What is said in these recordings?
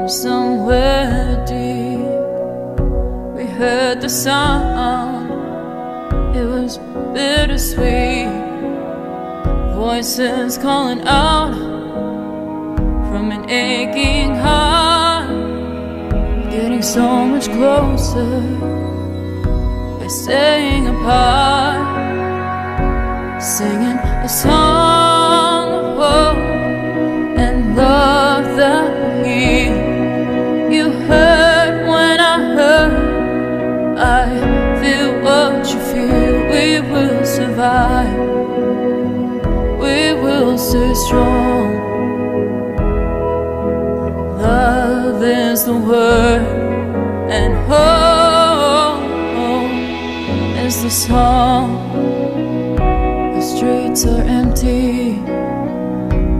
Somewhere deep, we heard the sound. It was bittersweet. Voices calling out from an aching heart, getting so much closer by staying apart, singing a song of hope and love that we. You heard when I heard. I feel what you feel. We will survive. We will stay strong. Love is the word, and hope is the song. The streets are empty,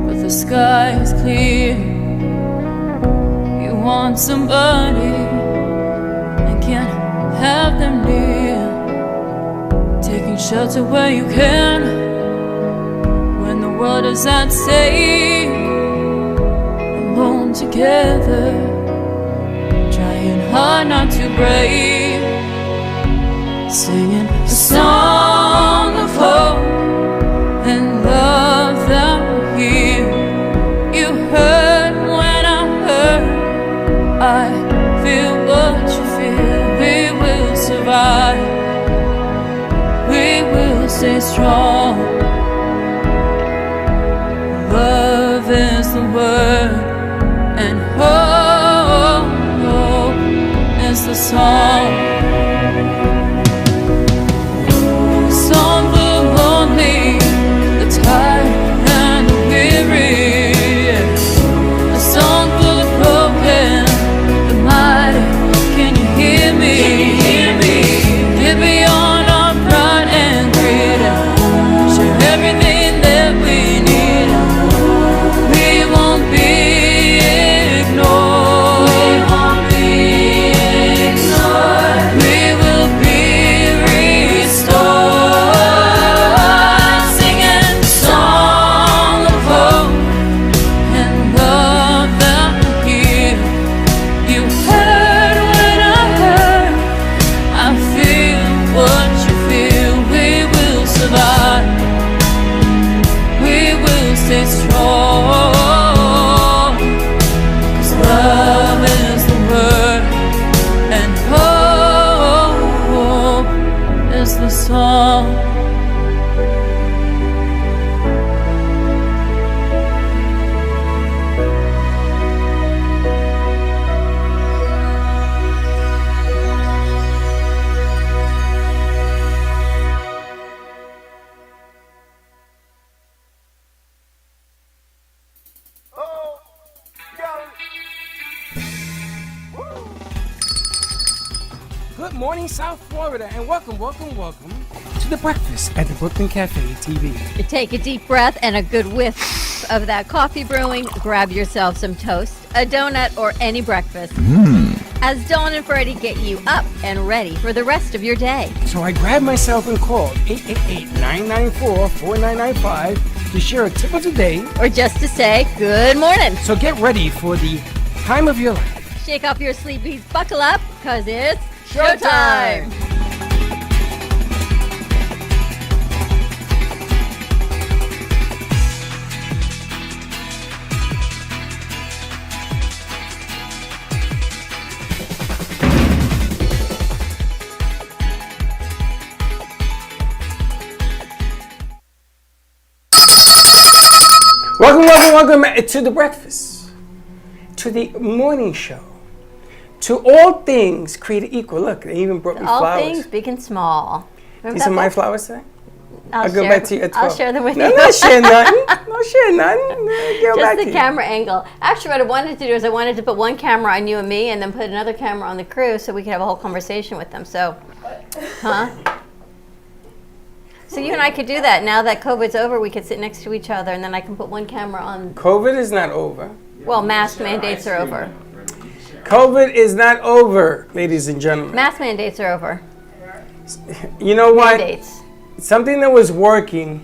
but the sky is clear. You want somebody and can't have them near, taking shelter where you can when the world is at stake. Alone together, trying hard not to break, singing a song of hope and love that will heal. You heard when I heard. I feel what you feel. We will survive. We will stay strong. Love is the word, and hope is the song. A song for the lonely, the tired and the weary. A song for the broken, the mighty. Can you hear me? Get beyond our pride and greed. Share everything that we need. We won't be ignored. We will be restored. Singing a song of hope and love that will heal. You heard when I heard. I feel what you feel. We will survive. We will stay strong. 'Cause love is the word, and hope is the song. Good morning, South Florida, and welcome to the breakfast at the Brooklyn Cafe TV. Take a deep breath and a good whiff of that coffee brewing. Grab yourself some toast, a donut, or any breakfast. As Dawn and Freddie get you up and ready for the rest of your day. So I grabbed myself and called 888-994-4995 to share a tip of the day. Or just to say good morning. So get ready for the time of your life. Shake off your sleepies, buckle up, cause it's Showtime! Welcome to the breakfast, to the morning show, to all things created equal. Look, they even brought me all flowers. things big and small. Remember These are my book? flowers today? I'll go back to you at 12. I'll share them with No, you. I'm not sharing nothing. No share nothing. Go Just back the to you. camera angle. Actually, what I wanted to do is I wanted to put one camera on you and me and then put another camera on the crew so we could have a whole conversation with them. So, huh? So you and I could do that. Now that COVID's over, we could sit next to each other and then I can put one camera on. COVID is not over. Well, mask mandates are over. COVID is not over, ladies and gentlemen. Mask mandates are over. You know what? Mandates. Something that was working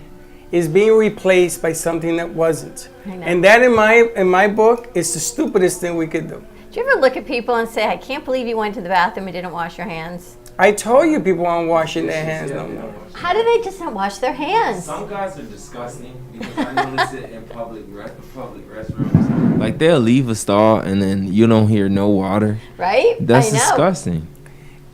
is being replaced by something that wasn't. I know. And that in my book is the stupidest thing we could do. Do you ever look at people and say, I can't believe you went to the bathroom and didn't wash your hands? I told you people aren't washing their hands no more. How do they just not wash their hands? Some guys are disgusting because I notice it in public restrooms. Like they'll leave a stall and then you don't hear no water. Right? That's I know. disgusting.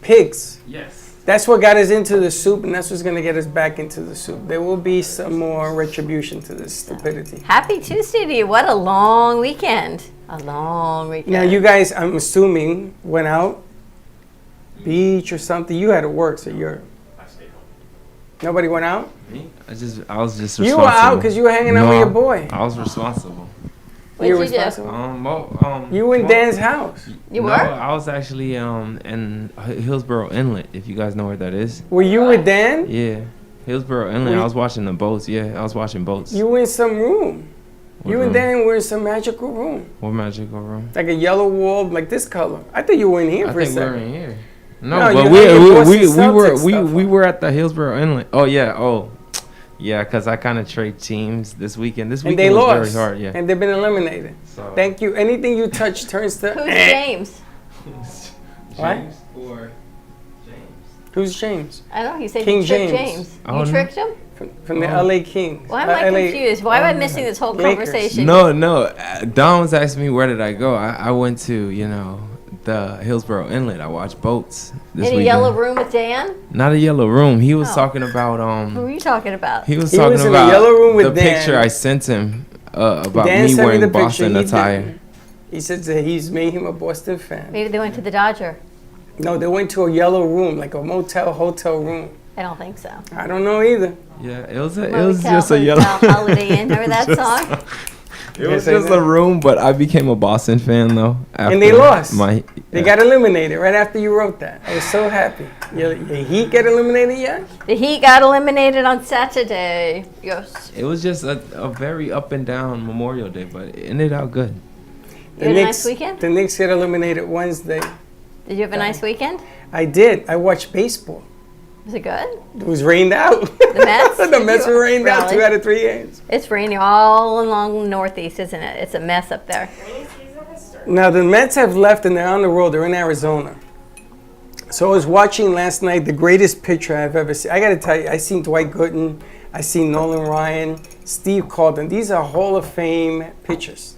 Pigs. Yes. That's what got us into the soup, and that's what's going to get us back into the soup. There will be some more retribution to this stupidity. Happy Tuesday to you. What a long weekend. A long weekend. Now, you guys, I'm assuming, went out, beach or something. You had to work, so you're... I stayed home. Nobody went out? Me? I was just responsible. You were out because you were hanging out with your boy. I was responsible. What'd were you do? responsible? You in Dan's house. You no, were? I was actually in Hillsborough Inlet, if you guys know where that is. Were you with Dan? Yeah. Hillsborough Inlet. I was watching the boats. Yeah, I was watching boats. You were in some room. What You room? and Dan were in some magical room. What magical room? Like a yellow wall, like this color. I thought you were in here I for a think we were second. in here. No, No, you but had your Boston we Celtics we stuff were at the Hillsborough Inlet. Oh yeah, yeah, because I kind of trade teams this weekend. This And weekend they was lost. very hard. Yeah. And they've been eliminated. So. Thank you. Anything you touch turns to... Who's James? What? James or James? Who's James? I don't know. He said King you tricked James. James. I You don't know. tricked him? From the LA Kings. Why am I LA confused? Why am I missing this whole Lakers. conversation? No. Don was asking me where did I go. I went to the Hillsborough Inlet. I watched boats this In a weekend. yellow room with Dan? Not a yellow room. He was Oh. talking about Who are you talking about? He was He talking was in a about yellow room with the Dan. picture I sent him about Dan me sent me wearing the picture. Boston He attire. didn't. He said that he's made him a Boston fan. Maybe they went to the Dodger. No, they went to a yellow room, like a hotel room. I don't think so. I don't know either. Yeah, it was Motel, just a yellow. Hotel, Holiday Inn. Remember that song? It was Yes, I just know. a room, but I became a Boston fan though. And they after lost. They yeah. got eliminated right after you wrote that. I was so happy. Your Heat get eliminated yet? The Heat got eliminated on Saturday. Yes. It was just a very up and down Memorial Day, but it ended out good. You had a nice weekend? The Knicks get eliminated Wednesday. Did you have a nice weekend? I did. I watched baseball. Was it good? It was rained out. The Mets? The Mets were rained out Really? 2 out of 3 games. It's rainy all along the Northeast, isn't it? It's a mess up there. Now the Mets have left and they're on the road. They're in Arizona. So I was watching last night the greatest pitcher I've ever seen. I got to tell you, I seen Dwight Gooden, I seen Nolan Ryan, Steve Carlton. These are Hall of Fame pitchers.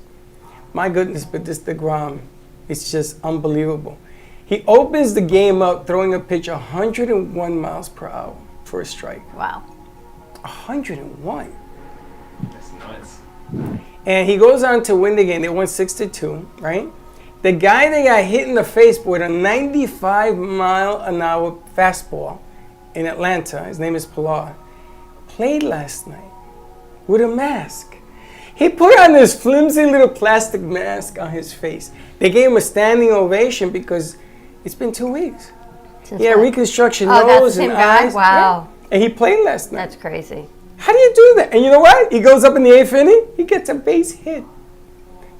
My goodness, but this DeGrom, it's just unbelievable. He opens the game up throwing a pitch 101 miles per hour for a strike. Wow. 101. That's nuts. And he goes on to win the game. They won 6-2, right? The guy that got hit in the face with a 95-mile-an-hour fastball in Atlanta, his name is Pilar, played last night with a mask. He put on this flimsy little plastic mask on his face. They gave him a standing ovation because it's been 2 weeks. Since He had when? reconstruction Oh, that's nose the and same guy? eyes. Wow. Yeah. And he played last night. That's crazy. How do you do that? And you know what? He goes up in the 8th inning. He gets a base hit.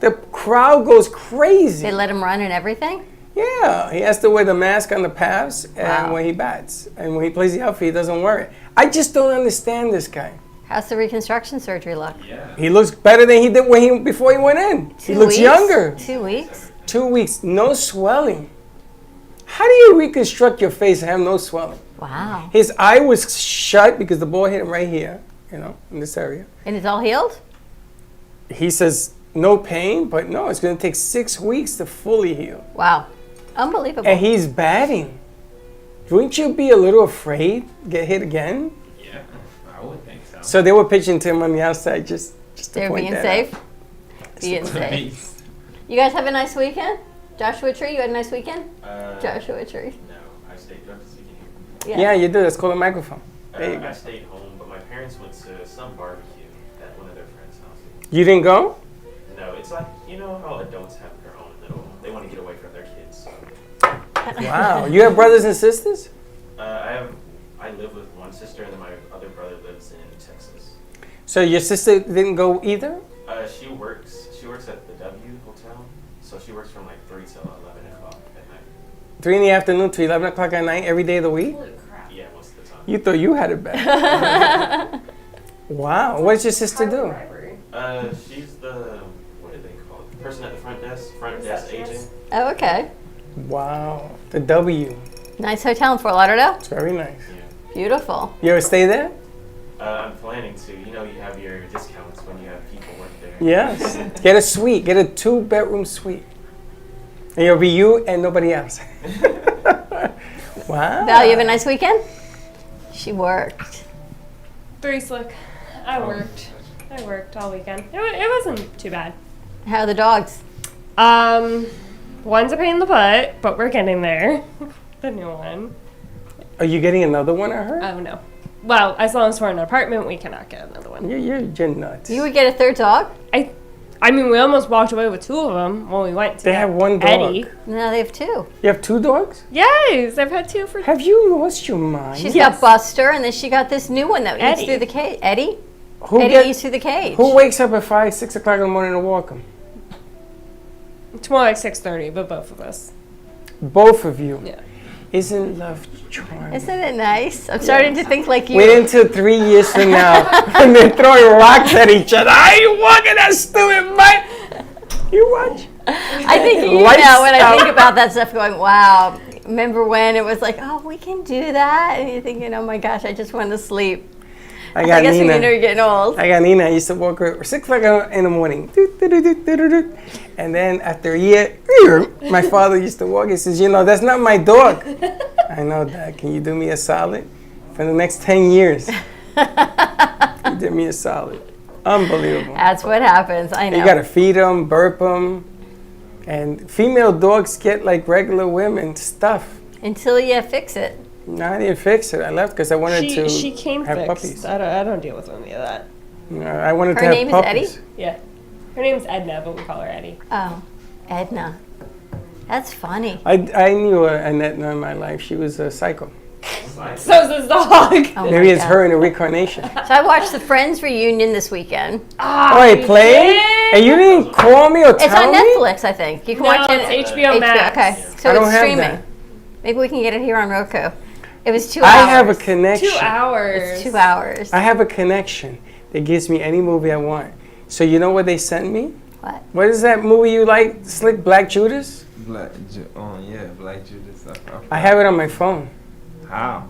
The crowd goes crazy. They let him run and everything? Yeah, he has to wear the mask on the paths and Wow. when he bats. And when he plays the outfield, he doesn't wear it. I just don't understand this guy. How's the reconstruction surgery look? Yeah. He looks better than he did before he went in. He 2 looks weeks? younger. 2 weeks? 2 weeks, no swelling. How do you reconstruct your face and have no swelling? Wow. His eye was shut because the ball hit him right here, in this area. And it's all healed? He says no pain, but no, it's going to take 6 weeks to fully heal. Wow. Unbelievable. And he's batting. Wouldn't you be a little afraid to get hit again? Yeah, I would think so. So they were pitching to him on the outside just to They're point being that safe? out. Being safe. You guys have a nice weekend? Joshua Tree, you had a nice weekend? Joshua Tree. No, I stayed up this weekend here. Yeah, you do. Let's call a microphone. There you I go. stayed home, but my parents went to some barbecue at one of their friends' houses. You didn't go? No, it's like, you know how adults have their own little, they want to get away from their kids. So, Wow. You have brothers and sisters? I live with one sister, and then my other brother lives in Texas. So your sister didn't go either? She works at the W Hotel, so she works from like 3 till 11 o'clock at night. 3 in the afternoon to 11 o'clock at night every day of the week? Yeah, most of the time. You thought you had it bad. Wow. What does your sister do? Bribery. She's the, what do they call it? Person at the front desk agent. Oh, okay. Wow. The W. Nice hotel in Fort Lauderdale. It's very nice. Yeah. Beautiful. You ever stay there? I'm planning to. You know, you have your discounts when you have people work there. Yes. Get a suite. Get a 2-bedroom suite. And it'll be you and nobody else. Wow. Val, you have a nice weekend? She worked. Very slick. I worked all weekend. It wasn't too bad. How are the dogs? One's a pain in the butt, but we're getting there. The new one. Are you getting another one, I heard? Oh no. Well, as long as we're in an apartment, we cannot get another one. You're nuts. You would get a third dog? I mean, we almost walked away with 2 of them when we went to They have one dog. Eddie. No, they have 2. You have 2 dogs? Yes, I've had 2 for. Have you lost your mind? She's Yes. got Buster, and then she got this new one that eats Eddie. through the cage. Eddie? Who, Eddie eats through the cage. who wakes up at 5, 6 o'clock in the morning to walk them? It's more like 6:30, but both of us. Both of you. Yeah. Isn't love charming? Isn't it nice? I'm starting to think like you. Wait until 3 years from now and they're throwing rocks at each other. Are you walking that stupid butt? You watch? I think you Lights know when I out. think about that stuff going, wow, remember when it was like, oh, we can do that? And you're thinking, oh my gosh, I just want to sleep. I got guess when Nina. you know you're getting old. I got Nina. I used to walk her 6 o'clock in the morning. And then after a year, my father used to walk. He says, you know, that's not my dog. I know, Dad. Can you do me a solid? For the next 10 years. You did me a solid. Unbelievable. That's what happens. I know. You got to feed them, burp them. And female dogs get like regular women stuff. Until you fix it. No, I didn't fix it. I left because I wanted to She came have fixed. puppies. I don't deal with any of that. I wanted Her to have name is puppies. Eddie? Yeah. Her name's Edna, but we call her Eddie. Oh, Edna. That's funny. I knew Annette in my life. She was a psycho. So's this dog. Oh Maybe my it's God. her in a reincarnation. So I watched the Friends reunion this weekend. Oh, it played? And you didn't call me or It's tell on me? Netflix, I think. You can No, watch it. it's HBO Max. Okay, so I don't it's have streaming. that. Maybe we can get it here on Roku. It was 2 hours. I have a connection. 2 hours. It's 2 hours. I have a connection that gives me any movie I want. So you know what they sent me? What? What is that movie you like, Slick Black Judas? Black Judas. I have it on my phone. How?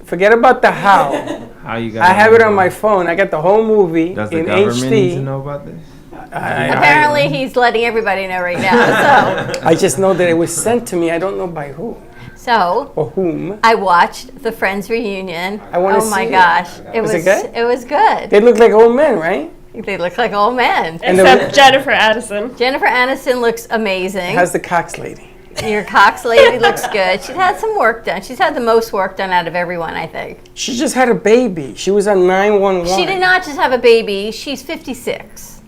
Forget about the how. How you got? I have it on my phone. I got the whole movie Does the in government need to HD. know about this? Apparently, he's letting everybody know right now. I just know that it was sent to me. I don't know by who So or whom. I watched the Friends reunion. I wanna Oh my see it. gosh, it Was was it good? It was good. They look like old men, right? They look like old men. And the- Except Jennifer Addison. Jennifer Aniston looks amazing. How's the Cox lady? Your Cox lady looks good. She's had some work done. She's had the most work done out of everyone, I think. She just had a baby. She was on 911. She did not just have a baby. She's 56.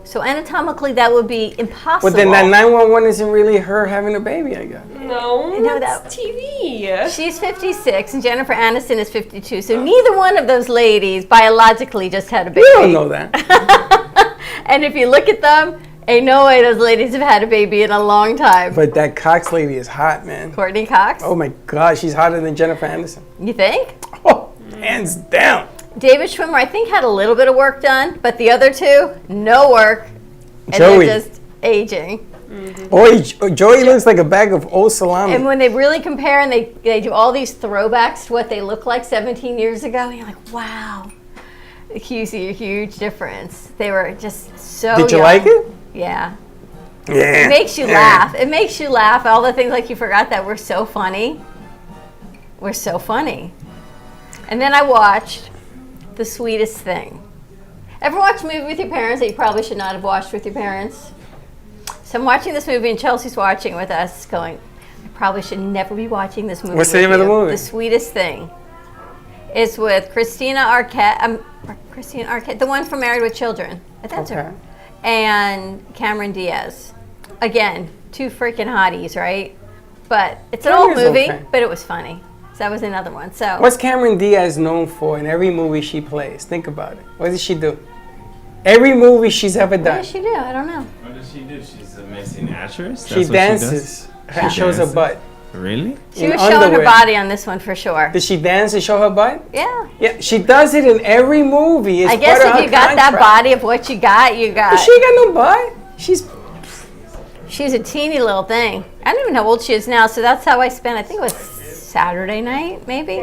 So anatomically, that would be impossible. But then that 911 isn't really her having a baby, I guess. No, know that's TV. She's 56 and Jennifer Aniston is 52. So neither one of those ladies biologically just had a baby. You don't know that. And if you look at them, ain't no way those ladies have had a baby in a long time. But that Cox lady is hot, man. Courtney Cox, Oh my God, she's hotter than Jennifer Aniston. you think? Oh, hands down. David Schwimmer, I think, had a little bit of work done, but the other two, no work. And Joey. they're just aging. Boy, Joey looks like a bag of old salami. And when they really compare and they do all these throwbacks to what they looked like 17 years ago, you're like, wow. You see a huge difference. They were just so Did you young. like it? Yeah. Yeah. It makes you laugh. It makes you laugh. All the things like you forgot that were so funny. Were so funny. And then I watched The Sweetest Thing. Ever watch a movie with your parents that you probably should not have watched with your parents? So I'm watching this movie and Chelsea's watching with us going, I probably should never be watching this movie. What's the with name of the you." movie? The Sweetest Thing. It's with Christina Arquette. Christina Arquette, the one from Married with Children. That's Okay. her. And Cameron Diaz. Again, 2 freaking hotties, right? But it's an old Cameron's movie, okay. but it was funny. So that was another one. So What's Cameron Diaz known for in every movie she plays? Think about it. What does she do? Every movie she's ever what done. does she do? I don't know. What does she do? She's a amazing actress. She dances and shows her butt. Really? She in was showing her underwear. body on this one for sure. Did she dance and show her butt? Yeah. Yeah, she does it in every movie. It's I guess part of if her you got that contract. body of what you got, you But got. she ain't got no butt. She's a teeny little thing. I don't even know how old she is now, so that's how I spent, I think it was Saturday night, maybe?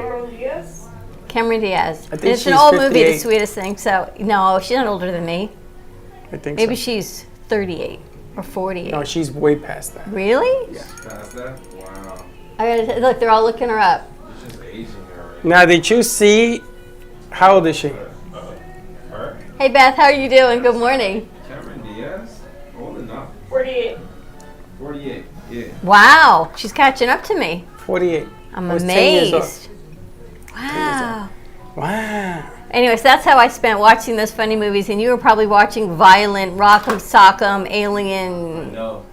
Cameron Diaz. I think And it's an she's old movie, The 58. Sweetest Thing, so no, she's not older than me. I think Maybe so. she's 38 or 48. No, she's way past that. Really? Past that? Wow. Look, they're all looking her up. It's just aging her already. Now, did you see? How old is she? Her? Hey Beth, how are you doing? Good morning. Cameron Diaz? Old enough. 48. 48. Yeah. Wow, she's catching up to me. 48. I'm I was 10 years old. amazed. Wow. Wow. Anyways, that's how I spent watching those funny movies, and you were probably watching violent, rock'em sock'em, alien No.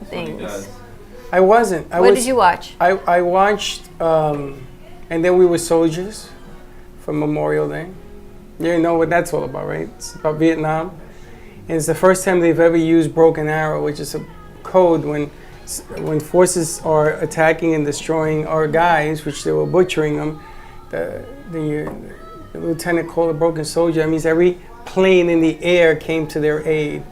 things. I wasn't. What did you watch? I watched, and then we were soldiers for Memorial Day. You know what that's all about, right? It's about Vietnam. And it's the first time they've ever used broken arrow, which is a code when forces are attacking and destroying our guys, which they were butchering them. The lieutenant called a broken soldier. That means every plane in the air came to their aid,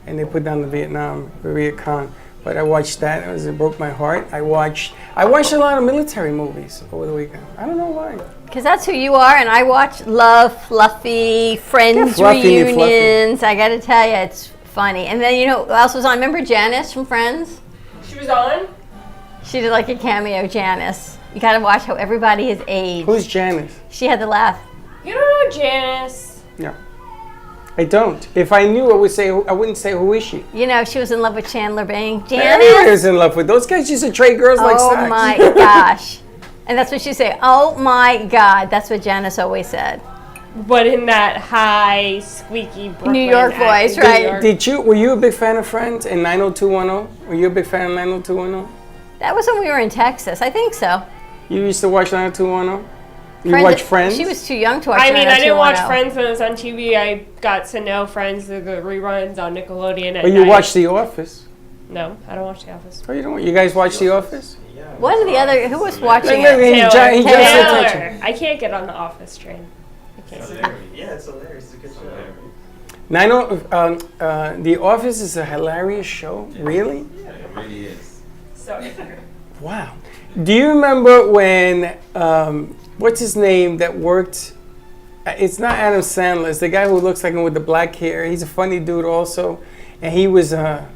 and they put down the Viet Cong. But I watched that. It broke my heart. I watched a lot of military movies over the weekend. I don't know why. Because that's who you are, and I watch Love, Fluffy, Friends Fluffy and Fluffy. reunions. I got to tell you, it's funny. And then you know who else was on? Remember Janice from Friends? She was on? She did like a cameo, Janice. You got to watch how everybody has aged. Who's Janice? She had the laugh. You don't know Janice. No, I don't. If I knew, I wouldn't say who is she. You know, she was in love with Chandler Bing. Everybody Janice. was in love with those guys. Used to trade girls like Oh sacks. my gosh. And that's what she say. Oh my God. That's what Janice always said. But in that high, squeaky Brooklyn New York accent. voice, right? Were you a big fan of Friends in 90210? Were you a big fan of 90210? That was when we were in Texas. I think so. You used to watch 90210? You watch Friends? She was too young to watch I mean, I didn't watch 90210. Friends when it was on TV. I got to know Friends through the reruns on Nickelodeon at But you night. watch The Office. No, I don't watch The Office. Oh, you don't? You guys watch The Office? What are the other? Who was watching Look, it? he jumps Taylor. attention. I can't get on the Office train. I can't. Yeah, it's hilarious. It's a good show. The Office is a hilarious show. Really? Yeah, it really is. Sorry. Wow. Do you remember when, what's his name that worked? It's not Adam Sandler. It's the guy who looks like him with the black hair. He's a funny dude also. And he was a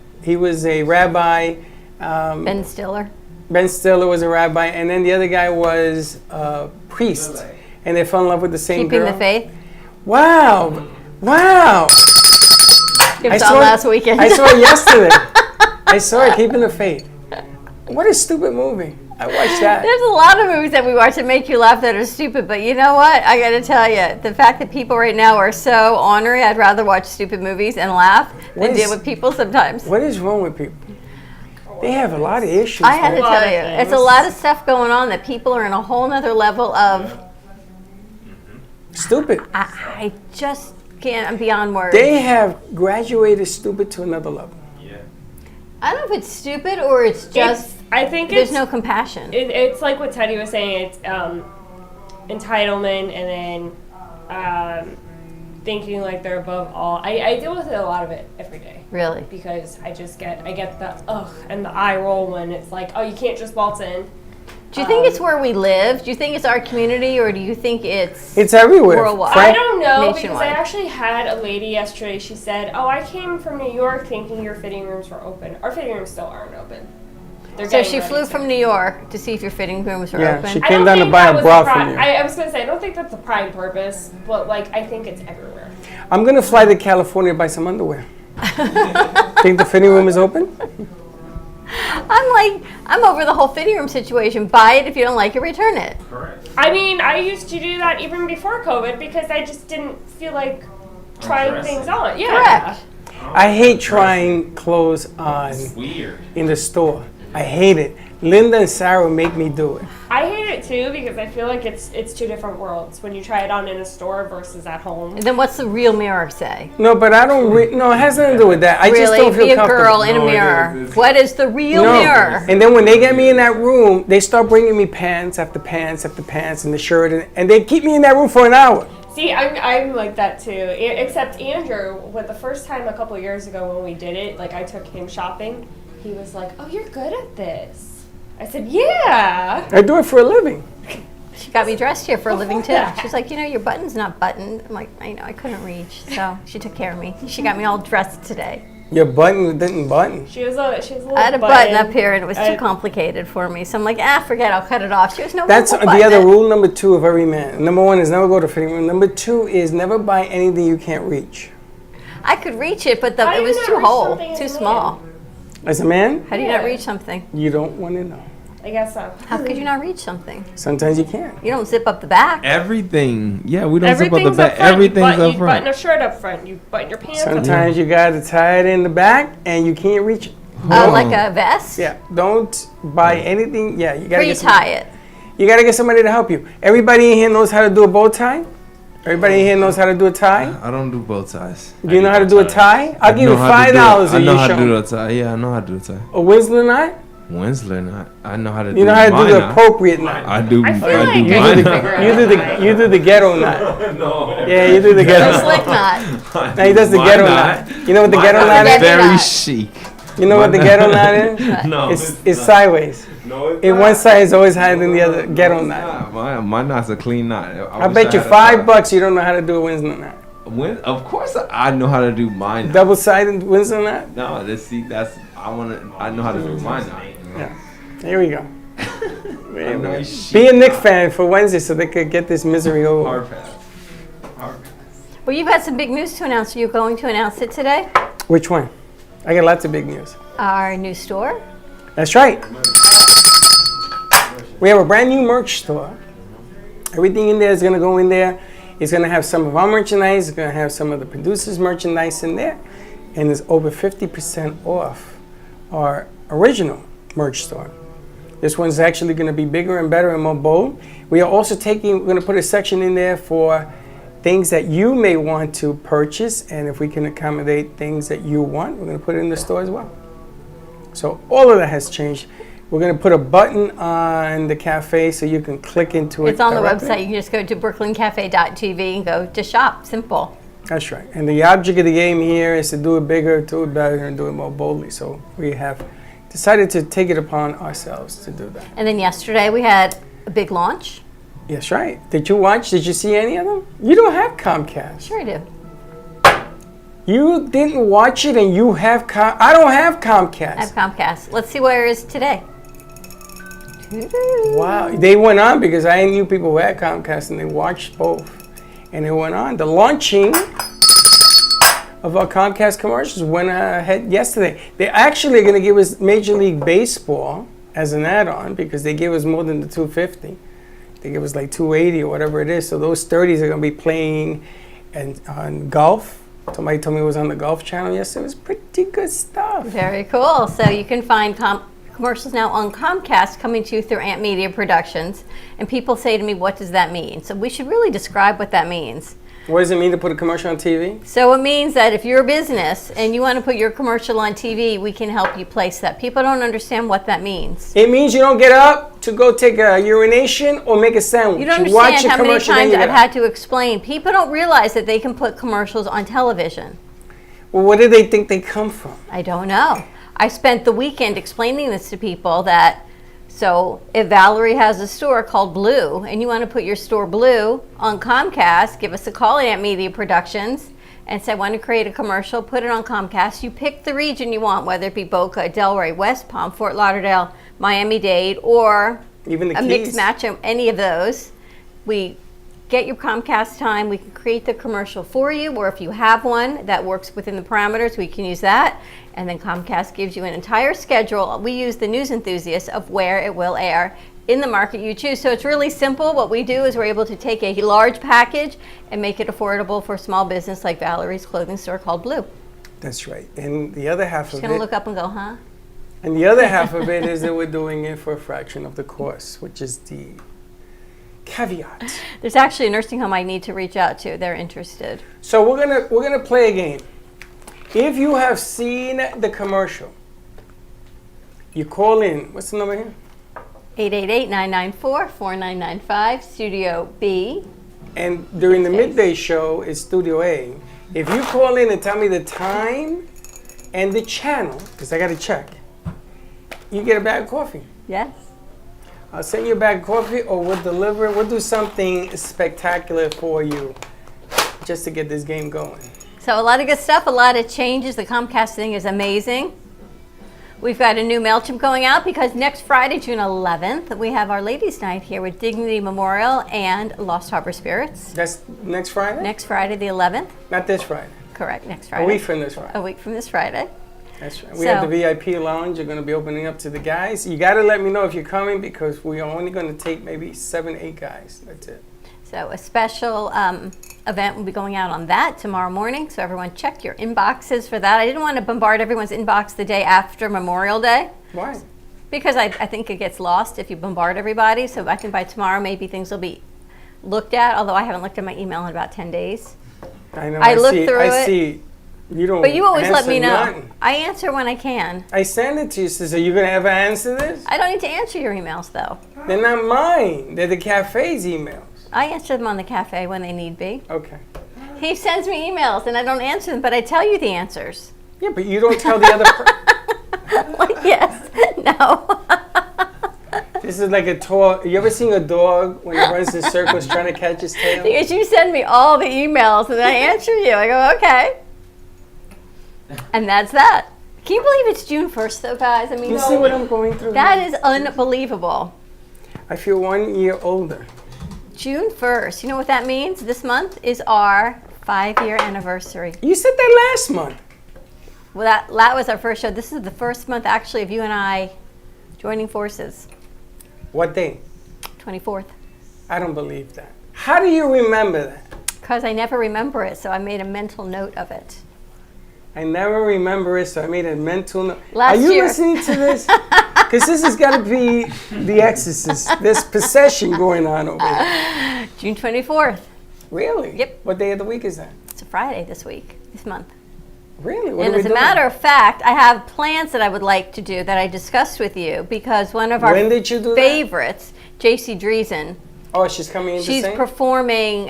rabbi. Ben Stiller. Ben Stiller was a rabbi. And then the other guy was a priest. And they fell in love with the same Keeping girl. the Faith. Wow. Wow. It was on last weekend. I saw it yesterday. I saw it, Keeping the Faith. What a stupid movie. I watched that. There's a lot of movies that we watch that make you laugh that are stupid, but you know what? I got to tell you, the fact that people right now are so ornery, I'd rather watch stupid movies and laugh than deal with people sometimes. What is wrong with people? They have a lot of issues. I had to man. tell you, it's a lot of stuff going on that people are in a whole nother level of. Stupid. I just can't. I'm beyond words. They have graduated stupid to another level. Yeah. I don't know if it's stupid or it's just I think there's it's no compassion. it's like what Teddy was saying. It's entitlement and then thinking like they're above all. I deal with it, a lot of it every day. Really? Because I get the ugh and the eye roll when it's like, oh, you can't just waltz in. Do you think it's where we live? Do you think it's our community, or do you think it's everywhere. worldwide? I don't know, because Nationwide. I actually had a lady yesterday. She said, "Oh, I came from New York thinking your fitting rooms were open. Our fitting rooms still aren't open." They're So getting she ready flew to. from New York to see if your fitting rooms were Yeah, open. she I came don't down to think buy that a was bra the from you. I was gonna say I don't think that's the prime purpose, but like I think it's everywhere. I'm gonna fly to California to buy some underwear. Think the fitting room is open? I'm over the whole fitting room situation. Buy it. If you don't like it, return it. Correct. I mean, I used to do that even before COVID because I just didn't feel like trying Dressing. things on. Yeah. Correct. I hate trying clothes on Weird. in the store. I hate it. Linda and Sarah make me do it. I hate it too because I feel like it's two different worlds when you try it on in a store versus at home. And then what's the real mirror say? No, but I don't. No, it has nothing to do with that. I just Really, don't feel be a comfortable. girl in a No, it mirror. is. What is the real No. mirror? And then when they get me in that room, they start bringing me pants after pants after pants and the shirt, and they keep me in that room for an hour. See, I'm like that too. Except Andrew, with the first time a couple years ago when we did it, like I took him shopping, he was like, "Oh, you're good at this." I said, "Yeah." I do it for a living. She got me dressed here for a living too. She's like, your button's not buttoned. I'm like, I know, I couldn't reach. So she took care of me. She got me all dressed today. Your button didn't button. She was a little I had a button up here and it was too complicated for me. So I'm like, forget it, I'll cut it off. She was no. That's we'll the button other it. rule number 2 of every man. Number 1 is never go to fitting room. Number 2 is never buy anything you can't reach. I could reach it, but How it do was you too not reach whole, something too as a small. As a man, How do you not reach something? you don't want to know. I guess so. How could you not reach something? Sometimes you can't. You don't zip up the back. Everything. Yeah, we don't zip up the Everything's back. up front. Everything's you up button front. a shirt up front. You button your pants. up Sometimes you got to tie it in the back and you can't reach it. Like a vest? Yeah, don't buy anything. Yeah, you got to get Pre-tie it. You got to get somebody to help you. Everybody in here knows how to do a bow tie? Everybody in here knows how to do a tie? I don't do bow ties. Do you know how to do a tie? I'll give you $5 if I know you how to show do me. a tie. Yeah, I know how to do a tie. A Winslow knot? Winslow knot. I know how to do. You know how to do my the knot. appropriate knot. I do. I feel I like do I You need my do to knot. figure out you do the how you do the ghetto knot. No. Yeah, you do the The ghetto slick knot. knot. Now he does the My ghetto knot. knot. You know what the My ghetto knot knot is is? Ghetto very knot. chic. You know what the My ghetto knot. knot is? No. It's sideways. No, it's In not. one side is always higher than the other. Ghetto knot. My knot's a clean knot. I bet you $5 you don't know how to do a Winslow knot. Of course, I know how to do my knot. Double-sided Winslow knot? No, I know how to do my knot. Yeah. Here we go. A nice Be a chic Nick knot. fan for Wednesday so they could get this misery over. Hard pass. Hard pass. Well, you've had some big news to announce. Are you going to announce it today? Which one? I got lots of big news. Our new store? That's right. We have a brand new merch store. Everything in there is going to go in there. It's going to have some of our merchandise. It's going to have some of the producers' merchandise in there. And it's over 50% off our original merch store. This one's actually going to be bigger and better and more bold. We are also we're going to put a section in there for things that you may want to purchase. And if we can accommodate things that you want, we're going to put it in the store as well. So all of that has changed. We're going to put a button on the cafe so you can click into it. It's on the directly. website. You can just go to brooklyncafe.tv and go to shop. Simple. That's right. And the object of the game here is to do it bigger, do it better, and do it more boldly. So we have decided to take it upon ourselves to do that. And then yesterday we had a big launch. That's right. Did you watch? Did you see any of them? You don't have Comcast. Sure I do. You didn't watch it and you have I don't have Comcast. I have Comcast. Let's see where it is today. Wow. They went on because I knew people who had Comcast and they watched both. And it went on. The launching of our Comcast commercials went ahead yesterday. They're actually going to give us Major League Baseball as an add-on because they gave us more than the $250. They give us like $280 or whatever it is. So those 30s are going to be playing on golf. Somebody told me it was on the Golf Channel yesterday. It was pretty good stuff. Very cool. So you can find commercials now on Comcast coming to you through Ant Media Productions. And people say to me, what does that mean? So we should really describe what that means. What does it mean to put a commercial on TV? So it means that if you're a business and you want to put your commercial on TV, we can help you place that. People don't understand what that means. It means you don't get up to go take a urination or make a sandwich. You don't watch understand a how many commercial, then times you I've get up. had to explain. People don't realize that they can put commercials on television. Well, where do they think they come from? I don't know. I spent the weekend explaining this to people that, so if Valerie has a store called Brew and you want to put your store Brew on Comcast, give us a call at Ant Media Productions and say, I want to create a commercial, put it on Comcast. You pick the region you want, whether it be Boca, Delray, West Palm, Fort Lauderdale, Miami-Dade, or Even the a Keys. mixed match of any of those. We get your Comcast time, we can create the commercial for you, or if you have one that works within the parameters, we can use that. And then Comcast gives you an entire schedule. We use the news enthusiasts of where it will air in the market you choose. So it's really simple. What we do is we're able to take a large package and make it affordable for a small business like Valerie's clothing store called Brew. That's right. And the other half Just of gonna it, look up and go, huh? and the other half of it is that we're doing it for a fraction of the cost, which is the caveat. There's actually a nursing home I need to reach out to. They're interested. So we're gonna play a game. If you have seen the commercial, you call in. What's the number here? 888-994-4995, Studio B. And during the midday show is Studio A. If you call in and tell me the time and the channel, because I got to check, you get a bag of coffee. Yes. I'll send you a bag of coffee, or we'll deliver it. We'll do something spectacular for you just to get this game going. So a lot of good stuff, a lot of changes. The Comcast thing is amazing. We've got a new MailChimp going out because next Friday, June 11th, we have our Ladies' Night here with Dignity Memorial and Lost Harbor Spirits. That's next Friday? Next Friday, the 11th. Not this Friday. Correct, next Friday. A week from this Friday. A week from this Friday. That's right. We have the VIP lounge. You're going to be opening up to the guys. You got to let me know if you're coming because we are only going to take maybe 7, 8 guys. That's it. So a special event will be going out on that tomorrow morning. So everyone check your inboxes for that. I didn't want to bombard everyone's inbox the day after Memorial Day. Why? Because I think it gets lost if you bombard everybody. So I think by tomorrow maybe things will be looked at, although I haven't looked at my email in about 10 days. I know. I looked through I it. see. You don't. But you always let answer me know. nothing. I answer when I can. I send it to you. So are you going to ever answer this? I don't need to answer your emails though. They're not mine. They're the cafe's emails. I answer them on the cafe when they need be. Okay. He sends me emails and I don't answer them, but I tell you the answers. Yeah, but you don't tell the other person. Yes. No. This is like a toy. You ever seen a dog when it runs in circles trying to catch its tail? Because you send me all the emails and I answer you. I go, okay. And that's that. Can you believe it's June 1st though, guys? I mean, You see what I'm going through? that is unbelievable. I feel 1 year older. June 1st. You know what that means? This month is our 5-year anniversary. You said that last month. Well, that was our first show. This is the first month actually of you and I joining forces. What day? 24th. I don't believe that. How do you remember that? Because I never remember it, so I made a mental note of it. I never remember it, so I made a mental note. Last Are you year. listening to this? Because this has got to be The Exorcist. There's possession going on over here. June 24th. Really? Yep. What day of the week is that? It's a Friday this month. Really? What And are we as a doing? matter of fact, I have plans that I would like to do that I discussed with you because one of our When did you do that? favorites, JC Dreesen, Oh, she's coming in to she's sing? performing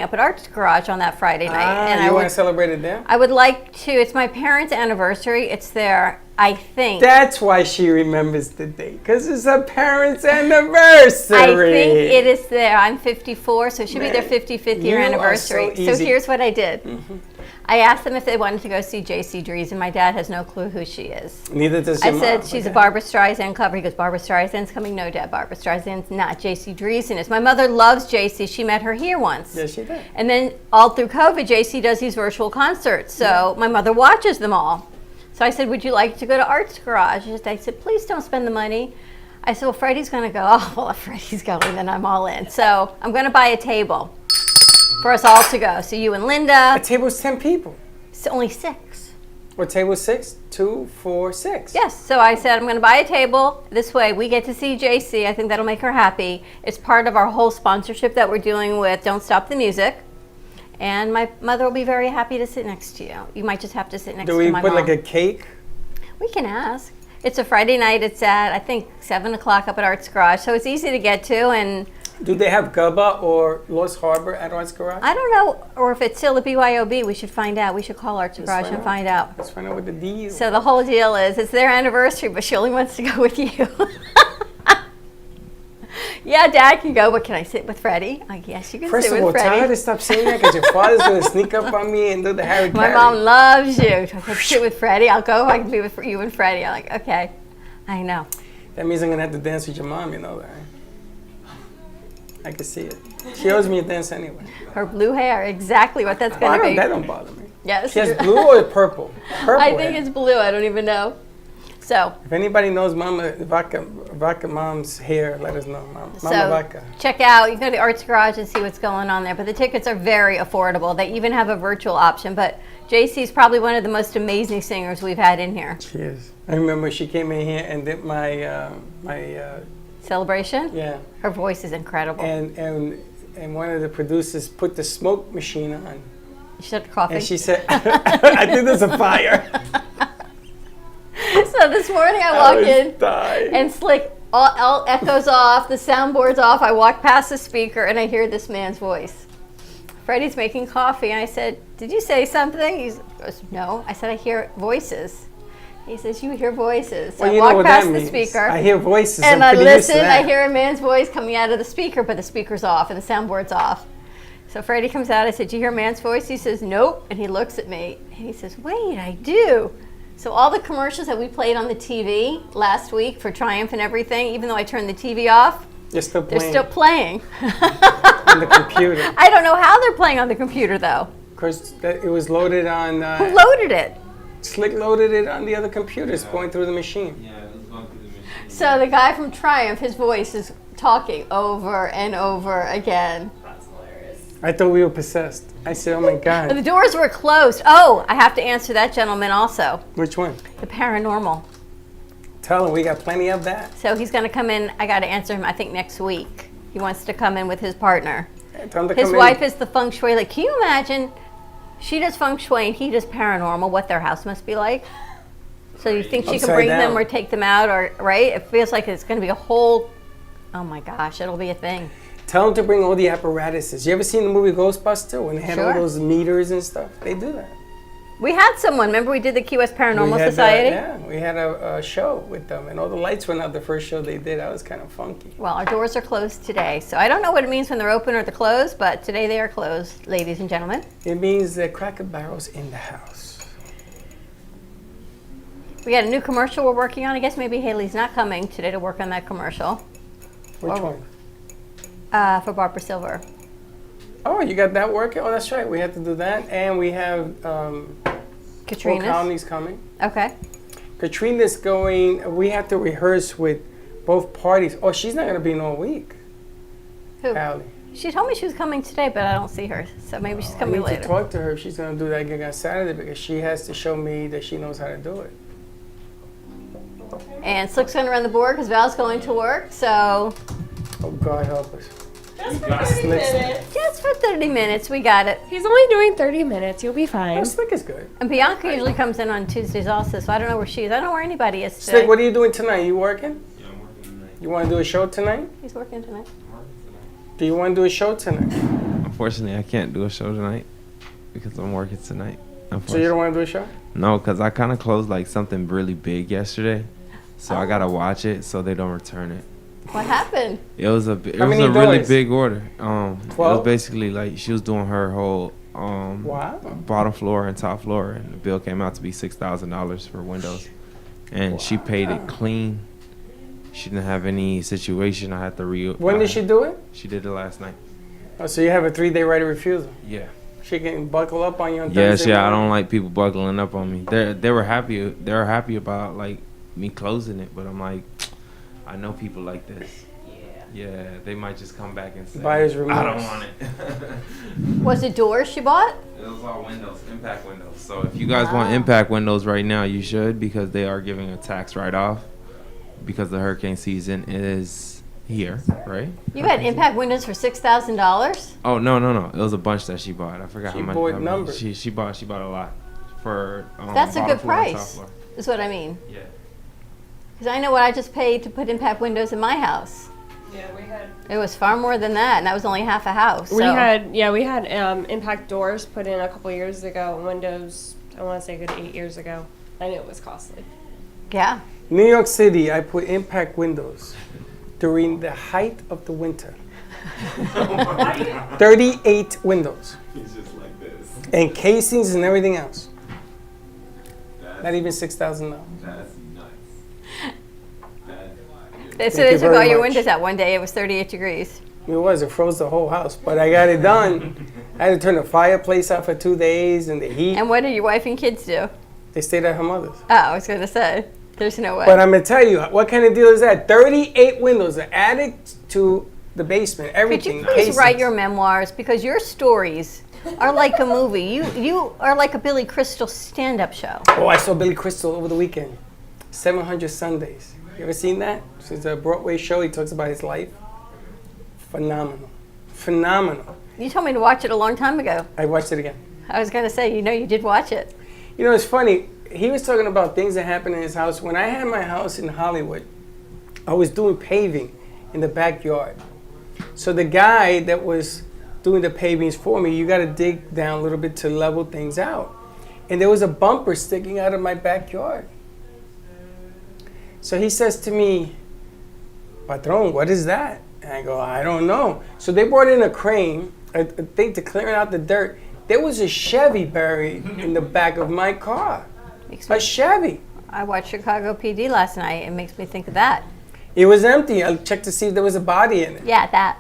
up at Arts Garage on that Friday night. Ah, you want to celebrate it there? I would like to, it's my parents' anniversary. It's their, I think. That's why she remembers the date, because it's her parents' anniversary. I think it is there. I'm 54, so it should be their Man, 55th year you are anniversary. so So easy. here's what I did. I asked them if they wanted to go see JC Dreesen. My dad has no clue who she is. Neither does I your said, mom, she's a okay. Barbara Streisand cover. He goes, Barbara Streisand's coming? No, Dad, Barbara Streisand's not. JC Dreesen is. My mother loves JC. She met her here once. Yes, she did. And then all through COVID, JC does these virtual concerts. So my mother watches them all. So I said, would you like to go to Arts Garage? I said, please don't spend the money. I said, well, Freddie's going to go. Oh, well, if Freddie's going, then I'm all in. So I'm going to buy a table for us all to go. So you and Linda. A table's 10 people. It's only 6. What table 6? 2, 4, 6. Yes. So I said, I'm going to buy a table. This way we get to see JC. I think that'll make her happy. It's part of our whole sponsorship that we're doing with Don't Stop the Music. And my mother will be very happy to sit next to you. You might just have to sit next Do to we my put mom. like a cake? We can ask. It's a Friday night. It's at, I think, 7 o'clock up at Arts Garage. So it's easy to get to. And Do they have Gubba or Lost Harbor at Arts Garage? I don't know, or if it's still the BYOB, we should find out. We should call Arts Garage and find out. Let's find out what the deal is. So the whole deal is, it's their anniversary, but she only wants to go with you. Yeah, Dad can go, but can I sit with Freddie? Yes, you can First sit of all, with tell her Freddie. to stop saying that because your father's going to sneak up on me and do the Harry My Carey. mom loves you. I can sit with Freddie. I'll go. I can be with you and Freddie. I'm like, okay. I know. That means I'm going to have to dance with your mom, you know that, right? I can see it. She owes me a dance anyway. Her blue hair, exactly what that's going to be. That don't bother me. Yes. She has blue or purple? Purple I think hair. it's blue. I don't even know. So, If anybody knows Mama Vaca Mom's hair, let us know. Mama so Vaca. check out. You can go to the Arts Garage and see what's going on there. But the tickets are very affordable. They even have a virtual option. But JC is probably one of the most amazing singers we've had in here. She is. I remember she came in here and did my Celebration? Yeah. Her voice is incredible. And one of the producers put the smoke machine on. She started coughing. And she said, I think there's a fire. So this morning I walk in dying. and Slick, all echoes off, the soundboard's off. I walk past the speaker and I hear this man's voice. Freddie's making coffee and I said, did you say something? He goes, no. I said, I hear voices. He says, you hear voices. So Well, I you know walk what past that the means. speaker. I hear voices. And I'm I pretty used to listen, I that. hear a man's voice coming out of the speaker, but the speaker's off and the soundboard's off. So Freddie comes out, I said, do you hear a man's voice? He says, nope. And he looks at me and he says, wait, I do. So all the commercials that we played on the TV last week for Triumph and everything, even though I turned the TV off, They're still they're playing still playing. on the computer. I don't know how they're playing on the computer though. Because it was loaded on, Who loaded it? Slick loaded it on the other computers going through the machine. Yeah, it was going through the machine. So the guy from Triumph, his voice is talking over and over again. That's hilarious. I thought we were possessed. I said, oh my The God. doors were closed. Oh, I have to answer that gentleman also. Which one? The paranormal. Tell him we got plenty of that. So he's going to come in. I got to answer him, I think, next week. He wants to come in with his partner. Tell him to His come wife in. is the feng shui. Like, can you imagine? She does feng shui and he does paranormal. What their house must be like. So you think she can Upside bring down. them or take them out, or right? It feels like it's going to be a whole. Oh my gosh, it'll be a thing. Tell him to bring all the apparatuses. You ever seen the movie Ghostbuster when they had all Sure. those meters and stuff? They do that. We had someone. Remember, we did the Key West Paranormal We had, Society. yeah, we had a show with them, and all the lights went out the first show they did. That was kind of funky. Well, our doors are closed today, so I don't know what it means when they're open or they're closed, but today they are closed, ladies and gentlemen. It means that Cracker Barrel's in the house. We got a new commercial we're working on. I guess maybe Haley's not coming today to work on that commercial Which Oh. one? for Barbara Silver. Oh, you got that working? Oh, that's right. We had to do that, and we have Full Katrina's. Colony's coming. Okay. Katrina's going. We have to rehearse with both parties. Oh, she's not going to be in all week. Who? Allie. She told me she was coming today, but I don't see her, so maybe she's I coming need to later. talk to her if she's going to do that gig on Saturday because she has to show me that she knows how to do it. And Slick's going to run the board because Val's going to work, so Oh, God help us. Just for Just 30 listen. minutes. just for 30 minutes, we got it. He's only doing 30 minutes. You'll be fine. Oh, Slick is good. And Bianca usually comes in on Tuesdays also, so I don't know where she is. I don't know where anybody is today. Slick, what are you doing tonight? You working? Yeah, I'm working tonight. You want to do a show tonight? He's working tonight. I'm working tonight. Do you want to do a show tonight? Unfortunately, I can't do a show tonight because I'm working tonight. So you don't want to do a show? No, because I kind of closed like something really big yesterday, so I gotta watch it so they don't return it. What happened? It was a How many really doors? big order. It was 12? basically like she was doing her whole Wow. bottom floor and top floor, and the bill came out to be $6,000 for windows, and she paid it clean. She didn't have any situation. I had to When did she do it? She did it last night. Oh, so you have a 3-day right of refusal. Yeah. She can buckle up on you on Yes, Thursday yeah. I morning? don't like people buckling up on me. They were happy. They were happy about like me closing it, but I'm like, I know people like this. Yeah, they might just come back and say, Buyer's I remorse. don't want it. Was it doors she bought? It was all windows, impact windows. So if you guys want impact windows right now, you should, because they are giving a tax write-off because the hurricane season is here, right? You had impact windows for $6,000? Oh no. It was a bunch that she bought. I forgot She how much. bought how many. numbers. She bought a lot for. That's a bottom good floor and top price, floor. is what I mean. Yeah. Because I know what I just paid to put impact windows in my house. Yeah, we had. It was far more than that, and that was only half a house. We so. had impact doors put in a couple years ago. Windows, I want to say, a good 8 years ago, and it was costly. Yeah. New York City, I put impact windows during the height of the winter. 38 windows. He's just like this. And casings and everything else. Not even $6,000. That's nuts. As soon Thank you as you got very your much. windows out one day, it was 38 degrees. It froze the whole house, but I got it done. I had to turn the fireplace out for 2 days and the heat. And what did your wife and kids do? They stayed at her mother's. Oh, I was going to say, there's no way. But I'm going to tell you, what kind of deal is that? 38 windows, the attic to the basement, Could everything. you please casings. write your memoirs? Because your stories are like a movie. You are like a Billy Crystal stand-up show. Oh, I saw Billy Crystal over the weekend. 700 Sundays. You ever seen that? It's a Broadway show. He talks about his life. Phenomenal. Phenomenal. You told me to watch it a long time ago. I watched it again. I was going to say, you did watch it. You know, it's funny. He was talking about things that happened in his house. When I had my house in Hollywood, I was doing paving in the backyard. So the guy that was doing the pavings for me, you got to dig down a little bit to level things out. And there was a bumper sticking out of my backyard. So he says to me, Patron, what is that? And I go, I don't know. So they brought in a crane, a thing to clear out the dirt. There was a Chevy buried in the back of my car. A Chevy. I watched Chicago PD last night. It makes me think of that. It was empty. I checked to see if there was a body in it. Yeah, that.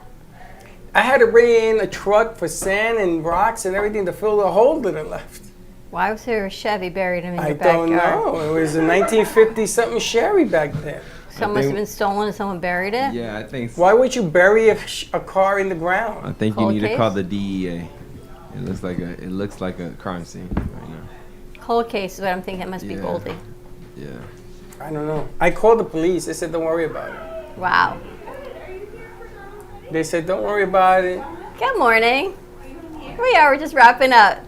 I had to bring in a truck for sand and rocks and everything to fill the hole that it left. Why was there a Chevy buried in your I backyard? don't know. It was a 1950-something Chevy back then. Someone must have been stolen and someone buried it? Yeah, I think so. Why would you bury a car in the ground? I think Cold you need case? to call the DEA. It looks like a crime scene right now. Cold case is what I'm thinking. It must be Yeah. Goldie. Yeah. I don't know. I called the police. They said, don't worry about it. Wow. They said, don't worry about it. Good morning. Here we are. We're just wrapping up.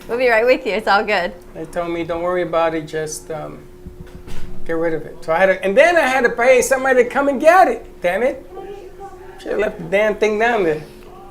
We'll be right with you. It's all good. They told me, don't worry about it. Just get rid of it. So and then I had to pay somebody to come and get it. Damn it. Should have left the damn thing down there.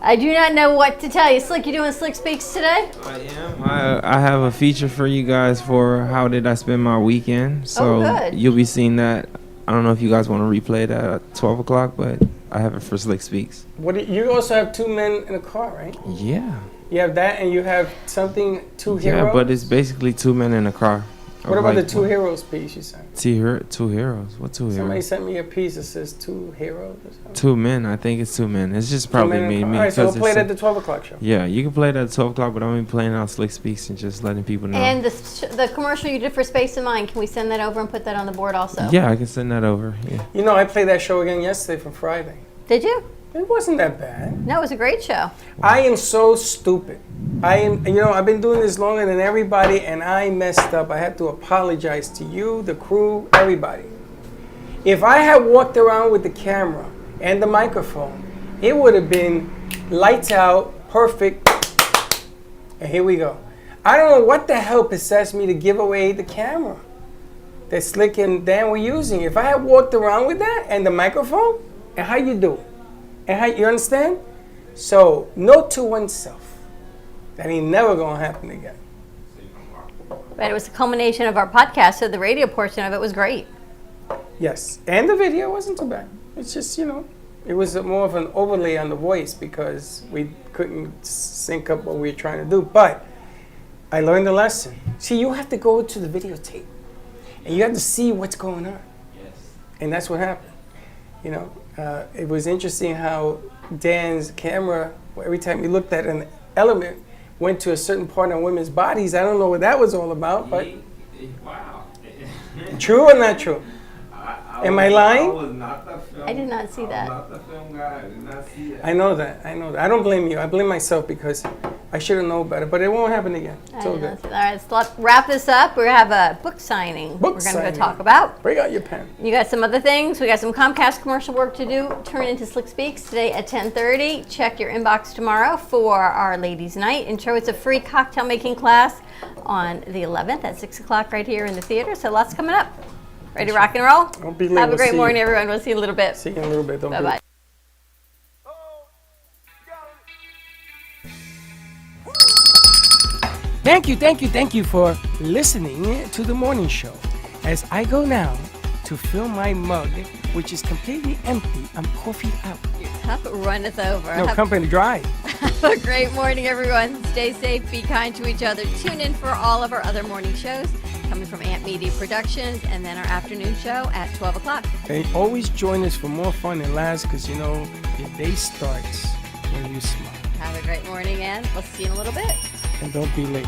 I do not know what to tell you. Slick, you doing Slick Speaks today? I am. I have a feature for you guys for how did I spend my weekend. So good. you'll be seeing that. I don't know if you guys want to replay that at 12 o'clock, but I have it for Slick Speaks. You also have two men in a car, right? Yeah. You have that and you have something, two heroes? Yeah, but it's basically two men in a car. What about the two heroes piece you sent? Two heroes? What two Somebody heroes? sent me a piece that says two heroes or something. Two men. I think it's two men. It's just probably Two men in me. a car. Me. All right, so we'll 'cause play it it's at the 12 o'clock show. Yeah, you can play it at 12 o'clock, but I'm going to be playing out Slick Speaks and just letting people know. And the commercial you did for Space of Mind, can we send that over and put that on the board also? Yeah, I can send that over. Yeah. You know, I played that show again yesterday from Friday. Did you? It wasn't that bad. No, it was a great show. I am so stupid. I've been doing this longer than everybody, and I messed up. I have to apologize to you, the crew, everybody. If I had walked around with the camera and the microphone, it would have been lights out, perfect. And here we go. I don't know what the hell possessed me to give away the camera that Slick and Dan were using. If I had walked around with that and the microphone, and how you do it? And how you understand? So, note to oneself. That ain't never gonna happen again. But it was a culmination of our podcast, so the radio portion of it was great. Yes, and the video wasn't too bad. It's just, it was more of an overlay on the voice because we couldn't sync up what we were trying to do. But I learned a lesson. See, you have to go to the videotape, and you have to see what's going on. Yes. And that's what happened. It was interesting how Dan's camera, every time he looked at an element, went to a certain part on women's bodies. I don't know what that was all about, but Wow. true or not true? Am I lying? was not the film. I did not see that. not the film guy. I did not see that. I know that. I don't blame you. I blame myself because I should have known better, but it won't happen again. It's all good. All right, so let's wrap this up. We're going to have a book signing Book we're going to signing. go talk about. Bring out your pen. You got some other things. We got some Comcast commercial work to do. Turn into Slick Speaks today at 10:30. Check your inbox tomorrow for our ladies' night intro. It's a free cocktail making class on the 11th at 6 o'clock right here in the theater. So lots coming up. Ready to rock and roll? Don't be late. Have a We'll great see morning, you. everyone. We'll see you in a little bit. See you in a little bit. Don't be Bye-bye. Thank you for listening to the morning show. As I go now to fill my mug, which is completely empty, I'm coffee out. Cup runneth over. No, company dry. Have a great morning, everyone. Stay safe, be kind to each other. Tune in for all of our other morning shows coming from Ant Media Productions, and then our afternoon show at 12 o'clock. And always join us for more fun and laughs because, your day starts when you smile. Have a great morning, and we'll see you in a little bit. And don't be late.